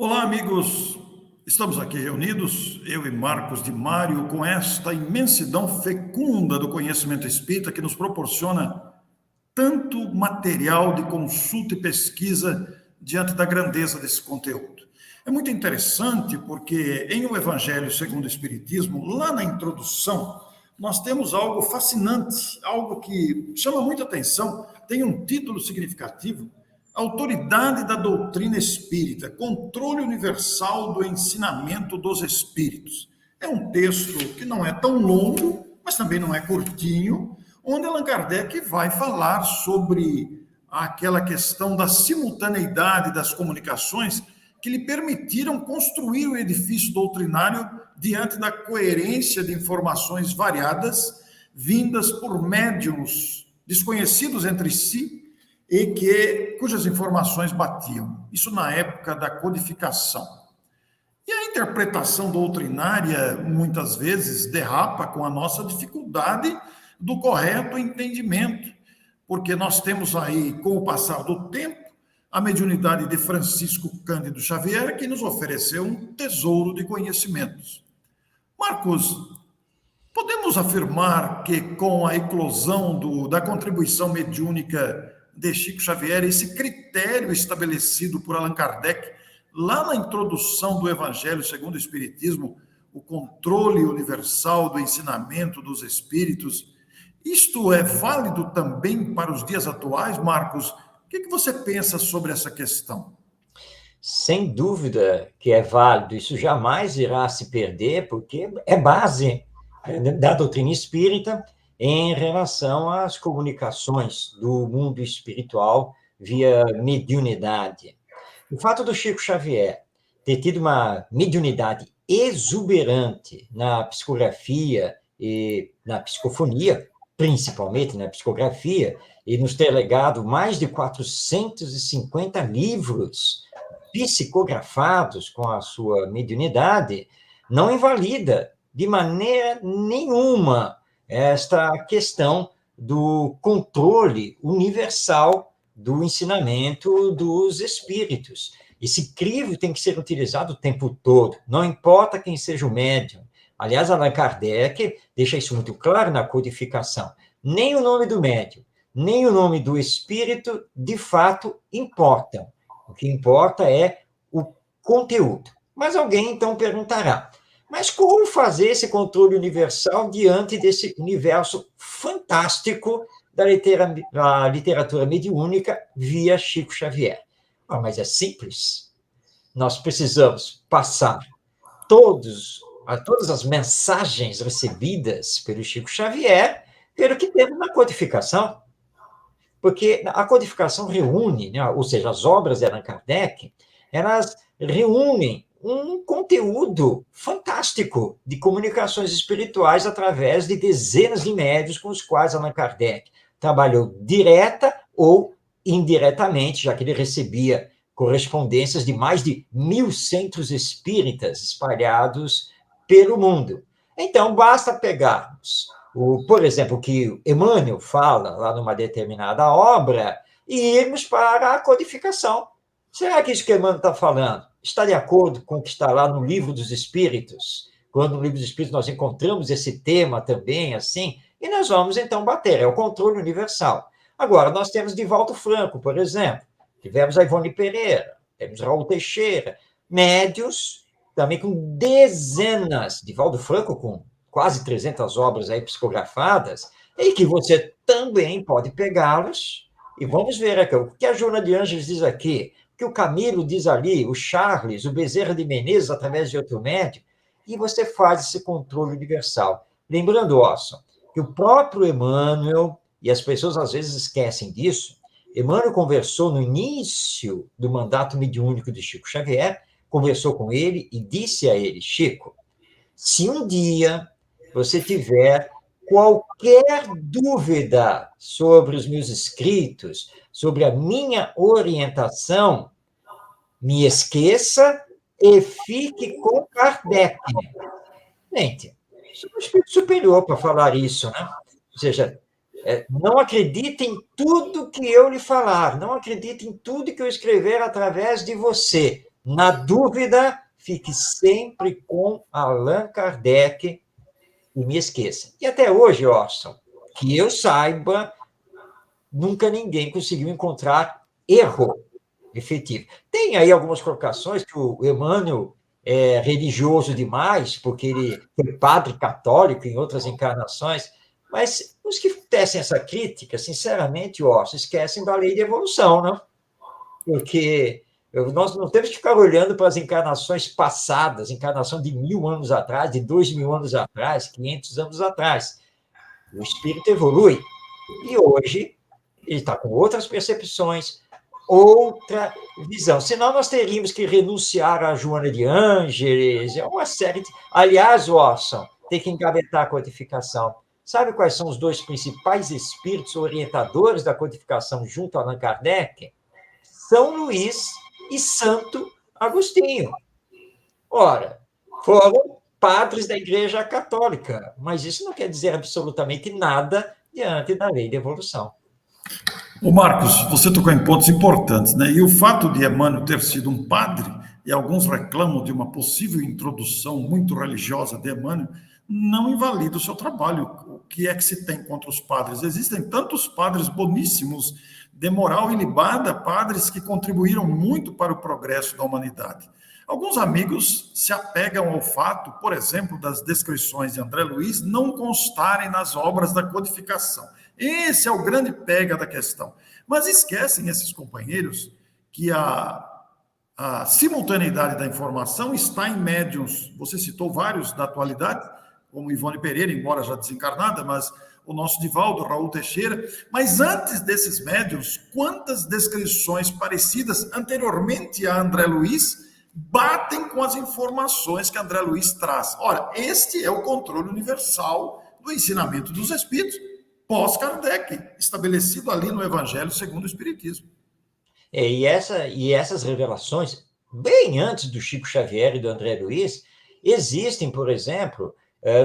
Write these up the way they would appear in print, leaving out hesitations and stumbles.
Olá, amigos. Estamos aqui reunidos, eu e Marcos de Mário, com esta imensidão fecunda do conhecimento espírita que nos proporciona tanto material de consulta e pesquisa diante da grandeza desse conteúdo. É muito interessante porque em O Evangelho segundo o Espiritismo, lá na introdução, nós temos algo fascinante, algo que chama muita atenção, tem um título significativo: Autoridade da Doutrina Espírita, Controle Universal do Ensinamento dos Espíritos. É um texto que não é tão longo, mas também não é curtinho, onde Allan Kardec vai falar sobre aquela questão da simultaneidade das comunicações que lhe permitiram construir o edifício doutrinário diante da coerência de informações variadas, vindas por médiuns desconhecidos entre si, e cujas informações batiam. Isso na época da codificação. E a interpretação doutrinária, muitas vezes, derrapa com a nossa dificuldade do correto entendimento, porque nós temos aí, com o passar do tempo, a mediunidade de Francisco Cândido Xavier, que nos ofereceu um tesouro de conhecimentos. Marcos, podemos afirmar que com a eclosão da contribuição mediúnica de Chico Xavier, esse critério estabelecido por Allan Kardec, lá na introdução do Evangelho segundo o Espiritismo, o controle universal do ensinamento dos espíritos, isto é válido também para os dias atuais, Marcos? O que você pensa sobre essa questão? Sem dúvida que é válido, isso jamais irá se perder, porque é base da doutrina espírita em relação às comunicações do mundo espiritual via mediunidade. O fato do Chico Xavier ter tido uma mediunidade exuberante na psicografia e na psicofonia, principalmente na psicografia, e nos ter legado mais de 450 livros psicografados com a sua mediunidade, não invalida de maneira nenhuma esta questão do controle universal do ensinamento dos espíritos. Esse crivo tem que ser utilizado o tempo todo, não importa quem seja o médium. Aliás, Allan Kardec deixa isso muito claro na codificação. Nem o nome do médium, nem o nome do espírito, de fato, importam. O que importa é o conteúdo. Mas alguém, então, perguntará, mas como fazer esse controle universal diante desse universo fantástico da literatura mediúnica via Chico Xavier? Mas é simples. Nós precisamos passar todas as mensagens recebidas pelo Chico Xavier pelo que temos na codificação. Porque a codificação reúne, né, ou seja, as obras de Allan Kardec, elas reúnem um conteúdo fantástico de comunicações espirituais através de dezenas de médios com os quais Allan Kardec trabalhou direta ou indiretamente, já que ele recebia correspondências de mais de 1.000 centros espíritas espalhados pelo mundo. Então, basta pegarmos por exemplo, que Emmanuel fala lá numa determinada obra, e irmos para a codificação. Será que isso que Emmanuel está falando está de acordo com o que está lá no Livro dos Espíritos? Quando no Livro dos Espíritos nós encontramos esse tema também, assim, e nós vamos então bater, é o controle universal. Agora, nós temos Divaldo Franco, por exemplo, tivemos a Ivone Pereira, temos Raul Teixeira, médios também com dezenas, Divaldo Franco com quase 300 obras aí psicografadas, e que você também pode pegá-los, e vamos ver aqui, o que a Joana de Ângeles diz aqui, o que o Camilo diz ali, o Charles, o Bezerra de Menezes, através de outro médium, e você faz esse controle universal. Lembrando, Orson, que o próprio Emmanuel, e as pessoas às vezes esquecem disso, Emmanuel conversou no início do mandato mediúnico de Chico Xavier, conversou com ele e disse a ele, Chico, se um dia você tiver qualquer dúvida sobre os meus escritos, sobre a minha orientação, me esqueça e fique com Kardec. Gente, sou um espírito superior para falar isso, né? Ou seja, não acredite em tudo que eu lhe falar, não acredite em tudo que eu escrever através de você. Na dúvida, fique sempre com Allan Kardec e me esqueça. E até hoje, Orson, que eu saiba, nunca ninguém conseguiu encontrar erro efetivo. Tem aí algumas colocações que o Emmanuel é religioso demais, porque ele foi padre católico em outras encarnações, mas os que tecem essa crítica, sinceramente, Orson, esquecem da lei de evolução, não? Porque nós não temos que ficar olhando para as encarnações passadas, encarnação de 1.000 anos atrás, de 2.000 anos atrás, 500 anos atrás. O espírito evolui. E hoje ele está com outras percepções, outra visão. Senão nós teríamos que renunciar a Joana de Ângeles, é uma série de... Aliás, Watson, tem que engavetar a codificação. Sabe quais são os dois principais espíritos orientadores da codificação junto a Allan Kardec? São Luís e Santo Agostinho. Ora, foram padres da Igreja Católica, mas isso não quer dizer absolutamente nada diante da lei de evolução. Ô Marcos, você tocou em pontos importantes, né? E o fato de Emmanuel ter sido um padre, e alguns reclamam de uma possível introdução muito religiosa de Emmanuel, não invalida o seu trabalho. O que é que se tem contra os padres? Existem tantos padres boníssimos, de moral ilibada, padres que contribuíram muito para o progresso da humanidade. Alguns amigos se apegam ao fato, por exemplo, das descrições de André Luiz não constarem nas obras da codificação. Esse é o grande pega da questão. Mas esquecem esses companheiros que a simultaneidade da informação está em médiuns. Você citou vários da atualidade, como Ivone Pereira, embora já desencarnada, mas o nosso Divaldo, Raul Teixeira. Mas antes desses médiuns, quantas descrições parecidas anteriormente a André Luiz batem com as informações que André Luiz traz? Ora, este é o controle universal do ensinamento dos espíritos pós-Kardec, estabelecido ali no Evangelho segundo o Espiritismo. E essas revelações, bem antes do Chico Xavier e do André Luiz, existem, por exemplo,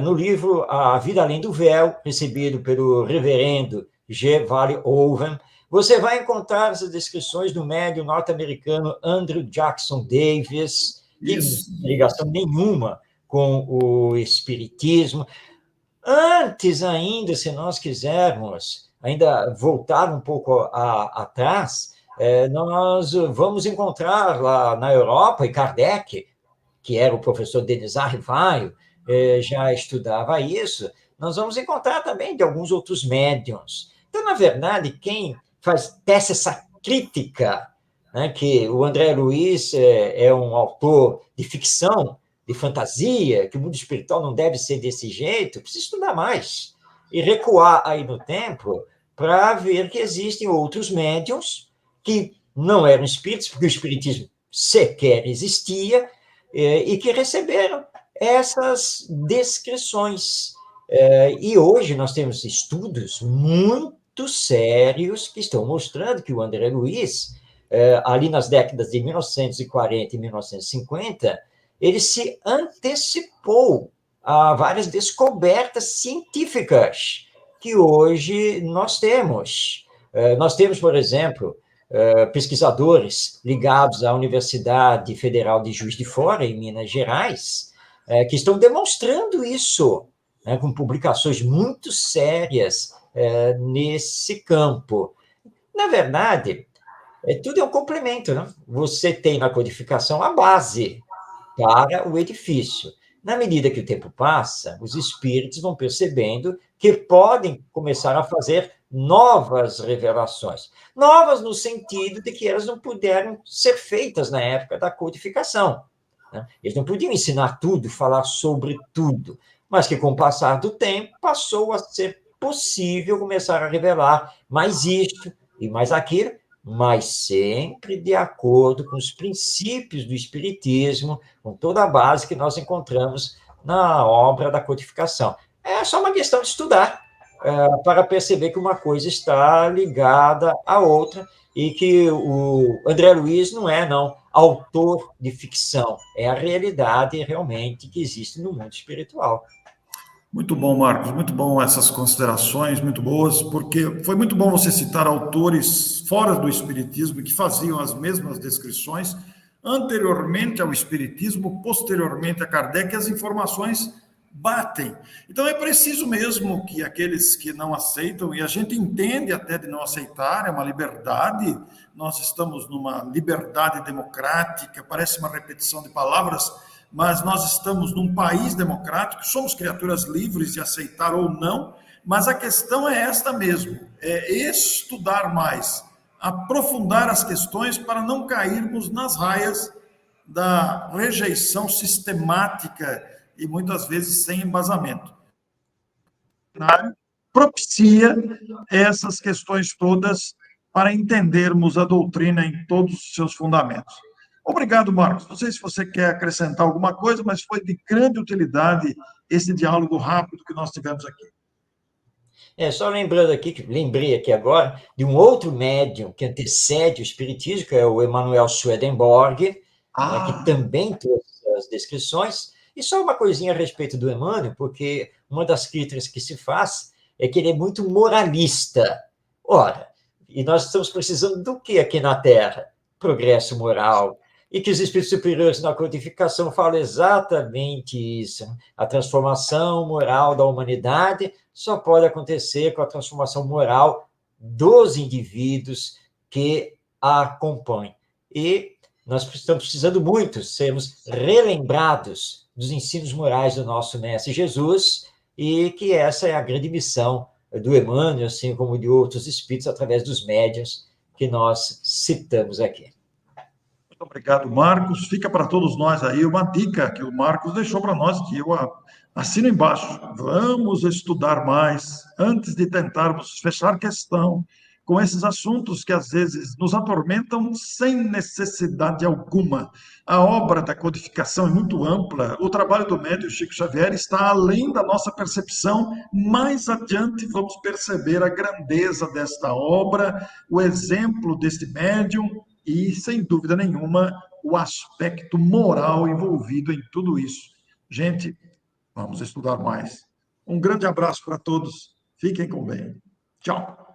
no livro A Vida Além do Véu, recebido pelo reverendo G. Vale Owen. Você vai encontrar essas descrições do médium norte-americano Andrew Jackson Davis, que não tem ligação nenhuma com o espiritismo. Antes ainda, se nós quisermos ainda voltar um pouco atrás, nós vamos encontrar lá na Europa, e Kardec, que era o professor Denis Arrivaio, já estudava isso, nós vamos encontrar também de alguns outros médiuns. Então, na verdade, quem tece essa crítica, né, que o André Luiz é um autor de ficção, de fantasia, que o mundo espiritual não deve ser desse jeito, precisa estudar mais e recuar aí no tempo para ver que existem outros médiuns que não eram espíritos, porque o espiritismo sequer existia, e que receberam essas descrições. E hoje nós temos estudos muito sérios que estão mostrando que o André Luiz, ali nas décadas de 1940 e 1950, ele se antecipou a várias descobertas científicas que hoje nós temos. Nós temos, por exemplo, pesquisadores ligados à Universidade Federal de Juiz de Fora, em Minas Gerais, que estão demonstrando isso, né, com publicações muito sérias nesse campo. Na verdade, tudo é um complemento, né? Você tem na codificação a base para o edifício. Na medida que o tempo passa, os espíritos vão percebendo que podem começar a fazer novas revelações. Novas no sentido de que elas não puderam ser feitas na época da codificação, né? Eles não podiam ensinar tudo, falar sobre tudo, mas que com o passar do tempo passou a ser possível começar a revelar mais isto e mais aquilo, mas sempre de acordo com os princípios do Espiritismo, com toda a base que nós encontramos na obra da codificação. É só uma questão de estudar, para perceber que uma coisa está ligada à outra, e que o André Luiz não é, autor de ficção, é a realidade realmente que existe no mundo espiritual. Muito bom, Marcos, muito bom essas considerações, muito boas, porque foi muito bom você citar autores fora do Espiritismo que faziam as mesmas descrições, Anteriormente ao Espiritismo, posteriormente a Kardec, as informações batem. Então é preciso mesmo que aqueles que não aceitam, e a gente entende até de não aceitar, é uma liberdade, nós estamos numa liberdade democrática, parece uma repetição de palavras, mas nós estamos num país democrático, somos criaturas livres de aceitar ou não, mas a questão é esta mesmo, é estudar mais, aprofundar as questões para não cairmos nas raias da rejeição sistemática e muitas vezes sem embasamento. Propicia essas questões todas para entendermos a doutrina em todos os seus fundamentos. Obrigado, Marcos. Não sei se você quer acrescentar alguma coisa, mas foi de grande utilidade esse diálogo rápido que nós tivemos aqui. Só lembrando aqui, que lembrei aqui agora, de um outro médium que antecede o Espiritismo, que é o Emanuel Swedenborg, né, que também trouxe as descrições. E só uma coisinha a respeito do Emmanuel, porque uma das críticas que se faz é que ele é muito moralista. Ora, e nós estamos precisando do que aqui na Terra? Progresso moral. E que os espíritos superiores na codificação falam exatamente isso. A transformação moral da humanidade só pode acontecer com a transformação moral dos indivíduos que a compõem. E nós estamos precisando muito sermos relembrados dos ensinos morais do nosso Mestre Jesus, e que essa é a grande missão do Emmanuel, assim como de outros espíritos, através dos médiuns que nós citamos aqui. Muito obrigado, Marcos. Fica para todos nós aí uma dica que o Marcos deixou para nós, que eu assino embaixo. Vamos estudar mais antes de tentarmos fechar questão com esses assuntos que às vezes nos atormentam sem necessidade alguma. A obra da codificação é muito ampla, o trabalho do médium Chico Xavier está além da nossa percepção. Mais adiante vamos perceber a grandeza desta obra, o exemplo deste médium e, sem dúvida nenhuma, o aspecto moral envolvido em tudo isso. Gente, vamos estudar mais. Um grande abraço para todos. Fiquem com bem. Tchau.